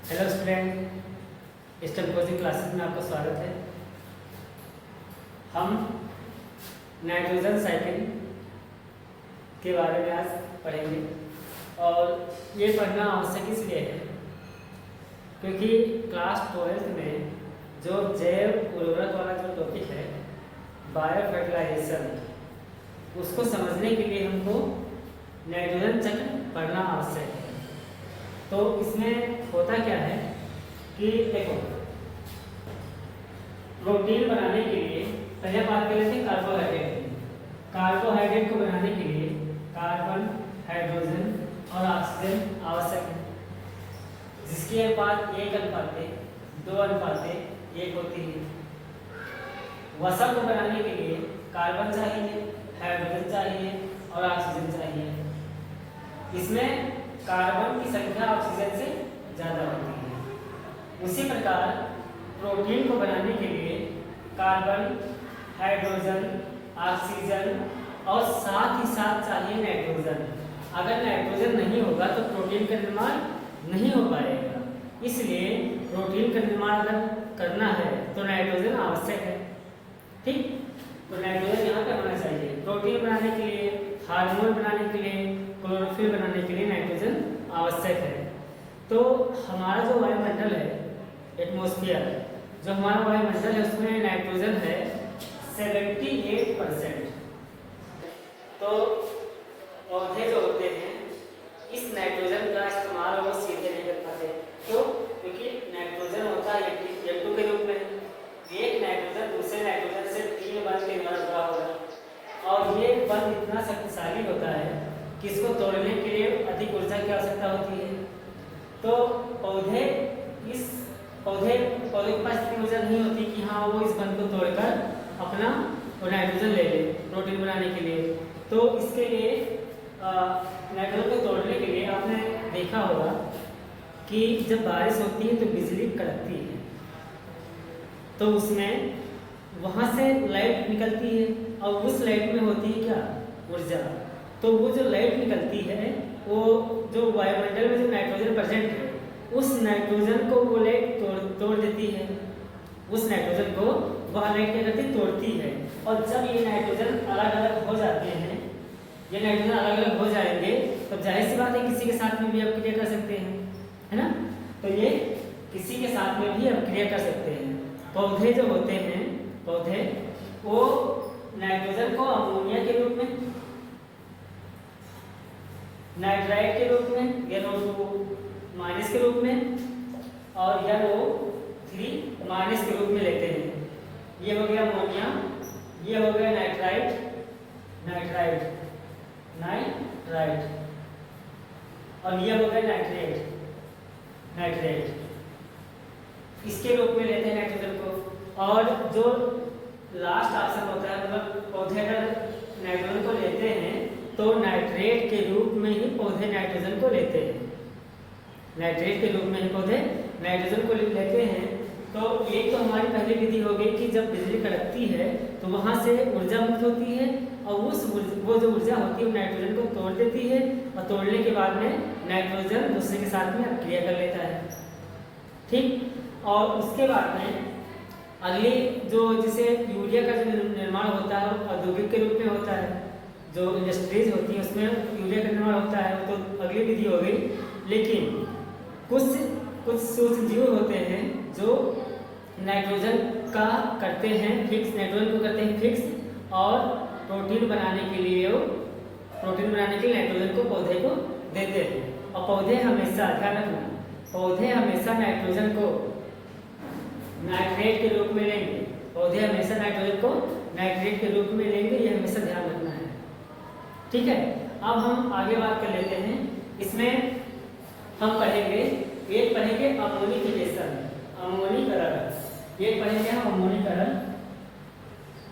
Hello student, stem coaching classes में आपका स्वागत है। हम नाइट्रोजन साइकिल के बारे में आज पढ़ेंगे और ये पढ़ना आवश्यक इसलिए है क्योंकि क्लास 12th में जो जैव उर्वरक वाला जो टॉपिक है बायो फर्टिलाइजेशन, उसको समझने के लिए हमको नाइट्रोजन चक्र पढ़ना आवश्यक है। तो इसमें होता क्या है कि देखो, प्रोटीन बनाने के लिए पहले बात कर लेते हैं कार्बोहाइड्रेट की। कार्बोहाइड्रेट को बनाने के लिए कार्बन, हाइड्रोजन और ऑक्सीजन आवश्यक है, जिसकी अनुपात 1:2:1 होती है। वसा को बनाने के लिए कार्बन चाहिए, हाइड्रोजन चाहिए और ऑक्सीजन चाहिए। इसमें कार्बन की संख्या ऑक्सीजन से ज़्यादा होती है। उसी प्रकार प्रोटीन को बनाने के लिए कार्बन, हाइड्रोजन, ऑक्सीजन और साथ ही साथ चाहिए नाइट्रोजन। अगर नाइट्रोजन नहीं होगा तो प्रोटीन का निर्माण नहीं हो पाएगा। इसलिए प्रोटीन का निर्माण अगर करना है तो नाइट्रोजन आवश्यक है। ठीक, तो नाइट्रोजन यहाँ पे होना चाहिए। प्रोटीन बनाने के लिए, हार्मोन बनाने के लिए, क्लोरोफिल बनाने के लिए नाइट्रोजन आवश्यक है। तो हमारा जो वायुमंडल है, एटमॉस्फेयर, जो हमारा वायुमंडल है उसमें नाइट्रोजन है 78%। तो पौधे जो होते हैं इस नाइट्रोजन का इस्तेमाल वो सीधे नहीं कर पाते। क्यों? क्योंकि नाइट्रोजन होता है N2 के रूप में। एक नाइट्रोजन दूसरे नाइट्रोजन से 3 बंध के द्वारा जुड़ा होगा और ये बंध इतना शक्तिशाली होता है कि इसको तोड़ने के लिए अधिक ऊर्जा की आवश्यकता होती है। तो पौधे के पास इतनी ऊर्जा नहीं होती कि हाँ वो इस बंध को तोड़कर अपना नाइट्रोजन ले ले प्रोटीन बनाने के लिए। तो इसके लिए नाइट्रोजन को तोड़ने के लिए आपने देखा होगा कि जब बारिश होती है तो बिजली कड़कती है, तो उसमें वहाँ से लाइट निकलती है और उस लाइट में होती है क्या? ऊर्जा। तो वो जो लाइट निकलती है वो जो वायुमंडल में जो नाइट्रोजन प्रेजेंट है उस नाइट्रोजन को वो लाइट तोड़ देती है। उस नाइट्रोजन को वह लाइट क्या करती है? तोड़ती है। और जब ये नाइट्रोजन अलग अलग हो जाते हैं, ये नाइट्रोजन अलग अलग हो जाएंगे, तब जाहिर सी बात है किसी के साथ में भी आप क्रिया कर सकते हैं, है ना? तो ये किसी के साथ में भी आप क्रिया कर सकते हैं। पौधे जो होते हैं, पौधे वो नाइट्रोजन को अमोनिया के रूप में, नाइट्राइट के रूप में, NO2- के रूप में और NO3- के रूप में लेते हैं। ये हो गया अमोनिया, ये हो गया नाइट्राइट और ये हो गया नाइट्रेट। इसके रूप में लेते हैं नाइट्रोजन को। और जो लास्ट ऑप्शन होता है, मतलब पौधे अगर नाइट्रोजन को लेते हैं तो नाइट्रेट के रूप में ही पौधे नाइट्रोजन को लेते हैं। नाइट्रेट के रूप में ही पौधे नाइट्रोजन को लेते हैं। तो एक तो हमारी पहली विधि हो गई कि जब बिजली कड़कती है तो वहाँ से ऊर्जा मुक्त होती है और वो जो ऊर्जा होती है वो नाइट्रोजन को तोड़ देती है और तोड़ने के बाद में नाइट्रोजन दूसरे के साथ में क्रिया कर लेता है। ठीक, और उसके बाद में अगली जो जिसे यूरिया का जो निर्माण होता है वो औद्योगिक के रूप में होता है। जो इंडस्ट्रीज होती है उसमें यूरिया का निर्माण होता है, वो तो अगली विधि हो गई। लेकिन कुछ सूक्ष्म जीव होते हैं जो नाइट्रोजन का करते हैं फिक्स, नाइट्रोजन को करते हैं फिक्स और प्रोटीन बनाने के लिए नाइट्रोजन को पौधे को देते हैं। और पौधे हमेशा, ध्यान रखना, पौधे हमेशा नाइट्रोजन को नाइट्रेट के रूप में लेंगे। पौधे हमेशा नाइट्रोजन को नाइट्रेट के रूप में लेंगे, ये हमेशा ध्यान रखना है। ठीक है, अब हम आगे बात कर लेते हैं। इसमें हम पढ़ेंगे अमोनिफिकेशन, अमोनीकरण। ये पढ़ेंगे हम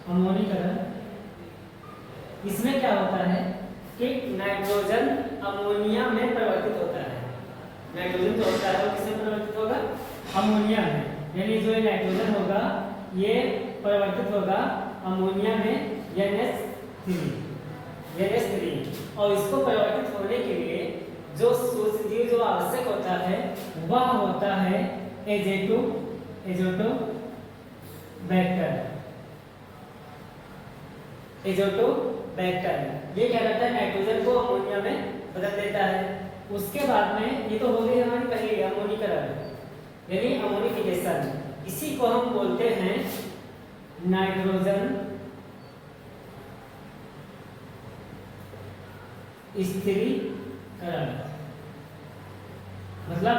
अमोनीकरण। इसमें क्या होता है कि नाइट्रोजन अमोनिया में परिवर्तित होता है। नाइट्रोजन तो होता है वो किसमें परिवर्तित होगा? अमोनिया में। यानी जो नाइट्रोजन होगा ये परिवर्तित होगा अमोनिया में NH3। और इसको परिवर्तित होने के लिए जो सूक्ष्म स्थिति जो आवश्यक होता है वह होता है एज़ोटोबैक्टर। ये क्या करता है, नाइट्रोजन को अमोनिया में बदल देता है। उसके बाद में ये तो हो गई हमारी पहली अमोनीकरण यानी अमोनिफिकेशन। इसी को हम बोलते हैं नाइट्रोजन स्थिरीकरण। मतलब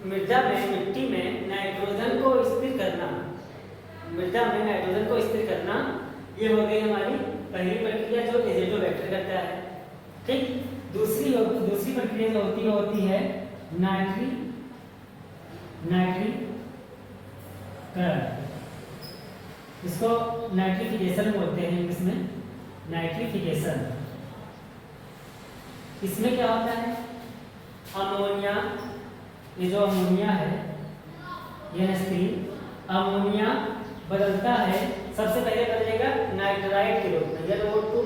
मिट्टी में नाइट्रोजन को स्थिर करना, ये हो गई हमारी पहली प्रक्रिया जो एज़ोटोबैक्टर करता है। ठीक, दूसरी प्रक्रिया जो होती है नाइट्रीकरण। इसको नाइट्रिफिकेशन बोलते हैं इंग्लिश में, नाइट्रिफिकेशन। इसमें क्या होता है, अमोनिया, ये जो अमोनिया है NH3 अमोनिया बदलता है, सबसे पहले बदलेगा नाइट्राइट के रूप में NO2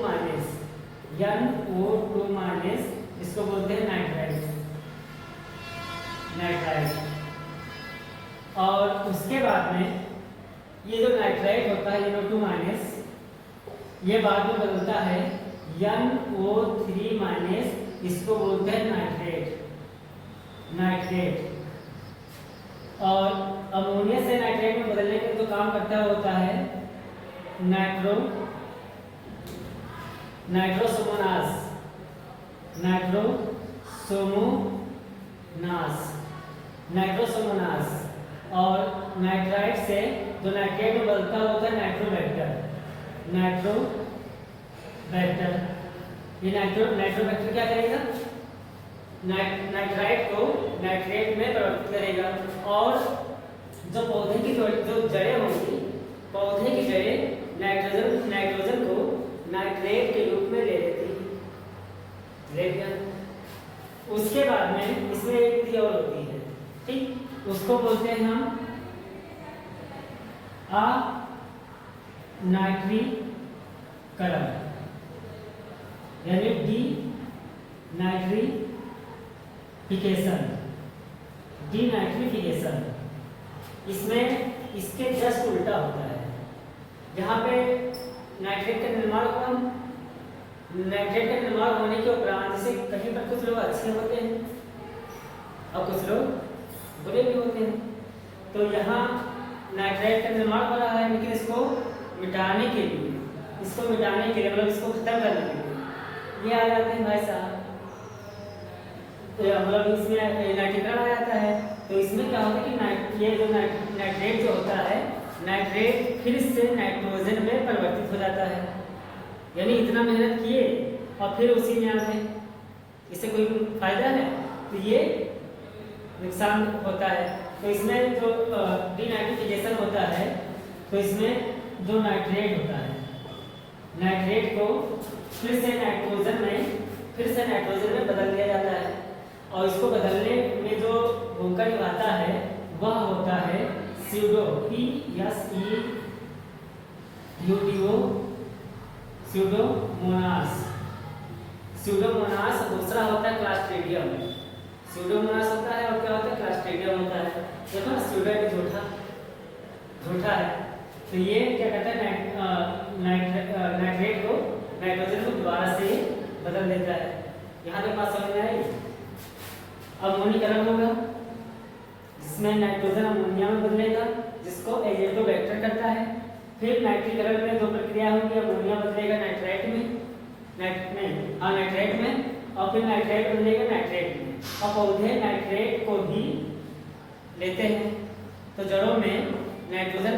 माइनस, इसको बोलते हैं नाइट्राइट। और उसके बाद में ये जो नाइट्राइट होता है NO2 माइनस, ये बाद में बदलता है NO3 माइनस, इसको बोलते हैं नाइट्रेट। और अमोनिया से नाइट्रेट में बदलने का जो काम करता होता है नाइट्रोसोमोनास। और नाइट्राइट से जो नाइट्रेट में बदलता होता है नाइट्रोबैक्टर। ये नाइट्रोबैक्टर क्या करेगा, नाइट्राइट को नाइट्रेट में परिवर्तित करेगा। और जो पौधे की जो जड़ें होंगी, पौधे की जड़ें नाइट्रोजन को नाइट्रेट के रूप में ले लेती है। उसके बाद में इसमें एक क्रिया और होती है, ठीक, उसको बोलते हैं हम अनाइट्रीकरण यानी डीनाइट्रिफिकेशन। इसमें इसके जस्ट उल्टा होता है। यहाँ पे नाइट्रेट का निर्माण होने के उपरांत, जैसे कहीं पर कुछ लोग अच्छे होते हैं और कुछ लोग बुरे भी होते हैं, तो यहाँ नाइट्रेट का निर्माण हो रहा है, लेकिन इसको मिटाने के लिए मतलब इसको खत्म करने के लिए ये आ जाते हैं भाई साहब, तो मतलब इसमें नाइट्रीकरण आ जाता है। तो इसमें क्या होता है कि ये जो नाइट्रेट जो होता है, नाइट्रेट फिर से नाइट्रोजन में परिवर्तित हो जाता है। यानी इतना मेहनत किए और फिर उसी में आते, इससे कोई फायदा है, तो ये नुकसान होता है। तो इसमें जो डीनाइट्रिफिकेशन होता है, तो इसमें जो नाइट्रेट होता है, नाइट्रेट को फिर से नाइट्रोजन में बदल दिया जाता है। और इसको बदलने में जो भूमिका निभाता है वह होता है स्यूडोमोनास। दूसरा होता है क्लास्ट्रीडियम। स्यूडोमोनास होता है और क्या होता है, क्लास्ट्रीडियम होता है। देखो ना, स्यूडो झूठा है। तो ये क्या करता है, नाइट्रेट को नाइट्रोजन को दोबारा से बदल देता है। यहाँ तक बात समझ में आई। अमोनीकरण होगा, जिसमें नाइट्रोजन अमोनिया में बदलेगा, जिसको एज़ोटोबैक्टर करता है। फिर नाइट्रीकरण में दो प्रक्रिया होगी, अमोनिया बदलेगा नाइट्राइट में, और फिर नाइट्राइट बदलेगा नाइट्रेट में। और पौधे नाइट्रेट को भी लेते हैं। तो जड़ों में नाइट्रोजन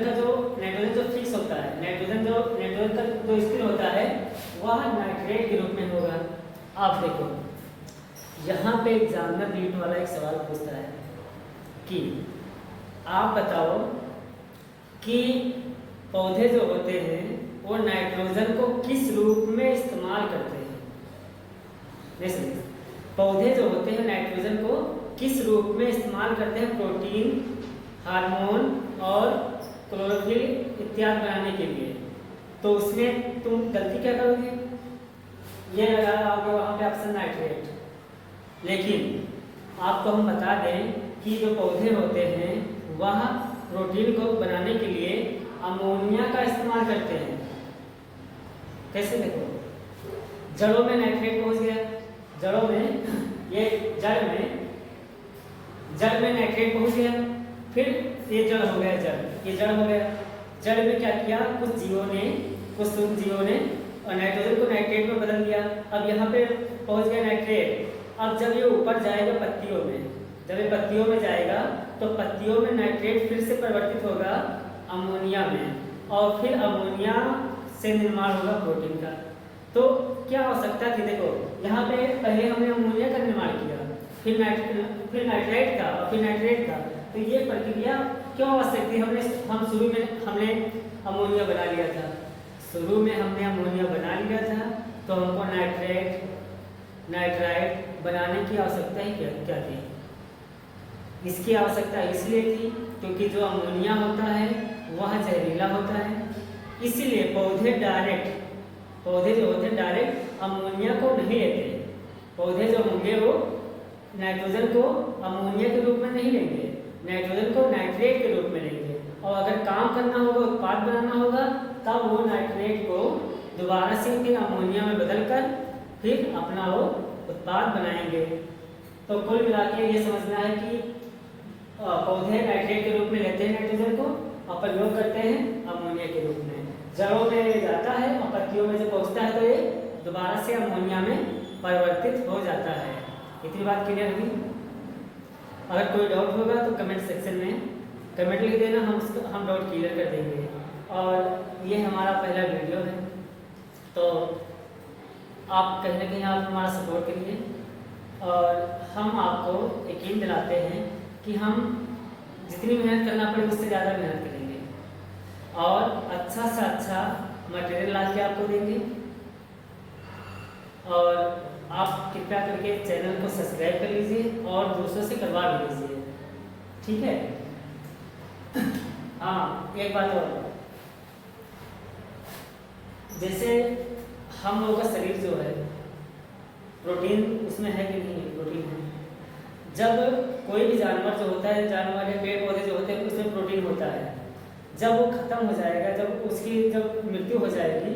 जो फिक्स होता है, नाइट्रोजन का जो स्थिर होता है, वह नाइट्रेट के रूप में होगा। आप देखो यहाँ पे एग्जामिनर नीट वाला एक सवाल पूछता है कि आप बताओ कि पौधे जो होते हैं वो नाइट्रोजन को किस रूप में इस्तेमाल करते हैं। जैसे पौधे जो होते हैं नाइट्रोजन को किस रूप में इस्तेमाल करते हैं, प्रोटीन, हार्मोन और क्लोरोफिल इत्यादि बनाने के लिए। तो उसमें तुम गलती क्या करोगे, ये लगाओगे वहाँ पे ऑप्शन नाइट्रेट। लेकिन आपको हम बता दें कि जो पौधे होते हैं वह प्रोटीन को बनाने के लिए अमोनिया का इस्तेमाल करते हैं। कैसे? देखो, जड़ों में नाइट्रेट पहुंच गया, जड़ों में ये जड़ में नाइट्रेट पहुंच गया, फिर ये जड़ हो गया, ये जड़ हो गया। जड़ में क्या किया, कुछ सूक्ष्म जीवों ने नाइट्रोजन को नाइट्रेट में बदल दिया। अब यहाँ पे पहुंच गया नाइट्रेट। अब जब ये ऊपर जाएगा पत्तियों में, जब ये पत्तियों में जाएगा तो पत्तियों में नाइट्रेट फिर से परिवर्तित होगा अमोनिया में, और फिर अमोनिया से निर्माण होगा प्रोटीन का। तो क्या आवश्यकता थी? देखो, यहाँ पे पहले हमने अमोनिया का निर्माण किया, फिर नाइट्रेट का और फिर नाइट्रेट का। तो ये प्रक्रिया क्यों आवश्यक थी? हम शुरू में हमने अमोनिया बना लिया था, शुरू में हमने अमोनिया बना लिया था, तो हमको नाइट्राइट बनाने की आवश्यकता ही क्या थी? इसकी आवश्यकता इसलिए थी क्योंकि जो अमोनिया होता है वह जहरीला होता है, इसलिए पौधे जो होते हैं डायरेक्ट अमोनिया को नहीं लेते। पौधे जो होंगे वो नाइट्रोजन को अमोनिया के रूप में नहीं लेंगे, नाइट्रोजन को नाइट्रेट के रूप में लेंगे। और अगर काम करना होगा, उत्पाद बनाना होगा, तब वो नाइट्रेट को दोबारा से फिर अमोनिया में बदलकर फिर अपना वो उत्पाद बनाएंगे। तो कुल मिला के ये समझना है कि पौधे नाइट्रेट के रूप में लेते हैं नाइट्रोजन को और प्रयोग करते हैं अमोनिया के रूप में। जड़ों में जाता है और पत्तियों में जब पहुँचता है तो ये दोबारा से अमोनिया में परिवर्तित हो जाता है। इतनी बात क्लियर हुई? अगर कोई डाउट होगा तो कमेंट सेक्शन में कमेंट लिख देना, हम डाउट क्लियर कर देंगे। और ये हमारा पहला वीडियो है, तो आप कहीं ना कहीं आप हमारा सपोर्ट करिए, और हम आपको यकीन दिलाते हैं कि हम जितनी मेहनत करना पड़े उससे ज़्यादा मेहनत करेंगे और अच्छा से अच्छा मटेरियल ला के आपको देंगे। और आप कृपया करके चैनल को सब्सक्राइब कर लीजिए और दूसरों से करवा भी लीजिए, ठीक है? हाँ, एक बात और, जैसे हम लोगों का शरीर जो है प्रोटीन उसमें है कि नहीं? प्रोटीन है। जब कोई भी जानवर जो होता है, जानवर या पेड़ पौधे जो होते हैं उसमें प्रोटीन होता है। जब वो खत्म हो जाएगा, जब मृत्यु हो जाएगी,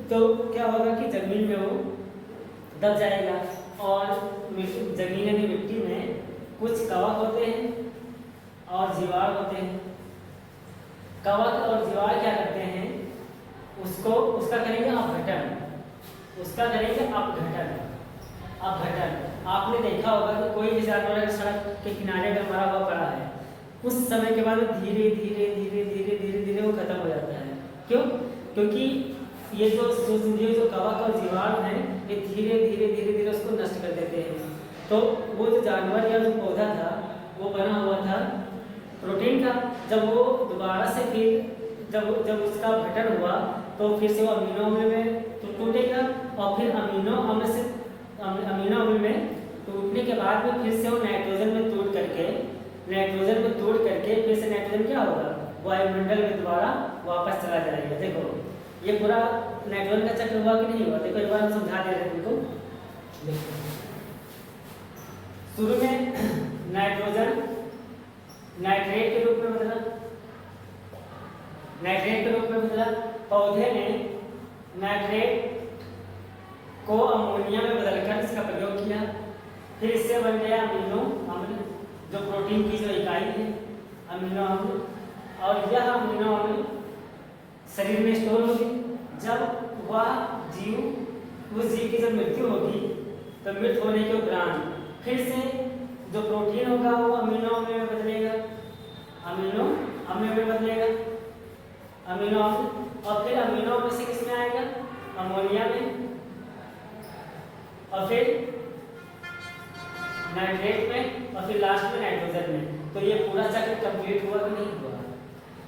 तो क्या होगा कि जमीन में वो दब जाएगा। और जमीन यानी मिट्टी में कुछ कवक होते हैं और जीवाणु होते हैं। कवक और जीवाणु क्या करते हैं, उसका करेंगे अपघटन। आपने देखा होगा कि कोई भी जानवर अगर सड़क के किनारे अगर मरा हुआ पड़ा है, कुछ समय के बाद धीरे धीरे वो खत्म हो जाता है। क्यों? क्योंकि ये जो कवक और जीवाणु हैं, ये धीरे धीरे उसको नष्ट कर देते हैं। तो वो जो जानवर या जो पौधा था वो बना हुआ था प्रोटीन का। जब वो दोबारा से फिर जब उसका गठन हुआ तो फिर से वो अमीनो अम्ल में टूटेगा, और फिर अमीनो अम्ल में टूटने के बाद में फिर से वो नाइट्रोजन में टूट करके फिर से नाइट्रोजन क्या होगा, वायुमंडल में दोबारा वापस चला जाएगा। देखो, ये पूरा नाइट्रोजन का चक्र हुआ कि नहीं हुआ? देखो, एक बार हम समझा दे रहे हैं तुमको। देखो, शुरू में नाइट्रोजन नाइट्रेट के रूप में बदला, पौधे ने नाइट्रेट को अमोनिया में बदलकर इसका प्रयोग किया, फिर इससे बन गया अमीनो अम्ल, जो प्रोटीन की जो इकाई है अमीनो अम्ल। और यह अमीनो अम्ल शरीर में स्टोर होगी। जब उस जीव की जब मृत्यु होगी तो मृत्यु होने के उपरांत फिर से जो प्रोटीन होगा वो अमीनो अम्ल में बदलेगा, और फिर अमीनो अम्ल से किस में आएगा, अमोनिया में, और फिर नाइट्रेट में, और फिर लास्ट में नाइट्रोजन में। तो ये पूरा चक्र कंप्लीट हुआ कि नहीं हुआ?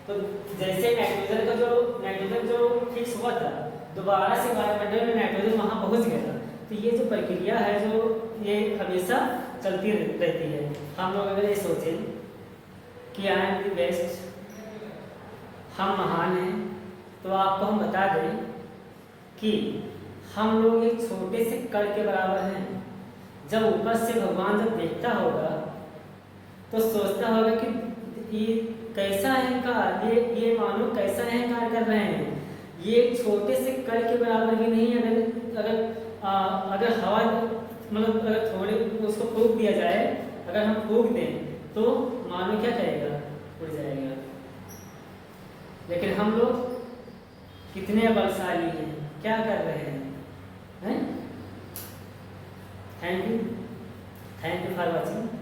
तो जैसे नाइट्रोजन जो फिक्स हुआ था, दोबारा से वायुमंडल में नाइट्रोजन वहां पहुंच गया था। तो ये जो प्रक्रिया है ये हमेशा चलती रहती है। हम लोग अगर ये सोचें कि आई एम द बेस्ट, हम महान हैं, तो आपको हम बता दें कि हम लोग एक छोटे से कण के बराबर हैं। जब ऊपर से भगवान जब देखता होगा तो सोचता होगा कि ये कैसा अहंकार, ये मानो कैसा अहंकार कर रहे हैं। ये एक छोटे से कण के बराबर भी नहीं। अगर हवा मतलब अगर थोड़े उसको फूंक दिया जाए, अगर हम फूंक दें तो मानो क्या करेगा, उड़ जाएगा। लेकिन हम लोग कितने बलशाली हैं, क्या कर रहे हैं? Thank you for watching.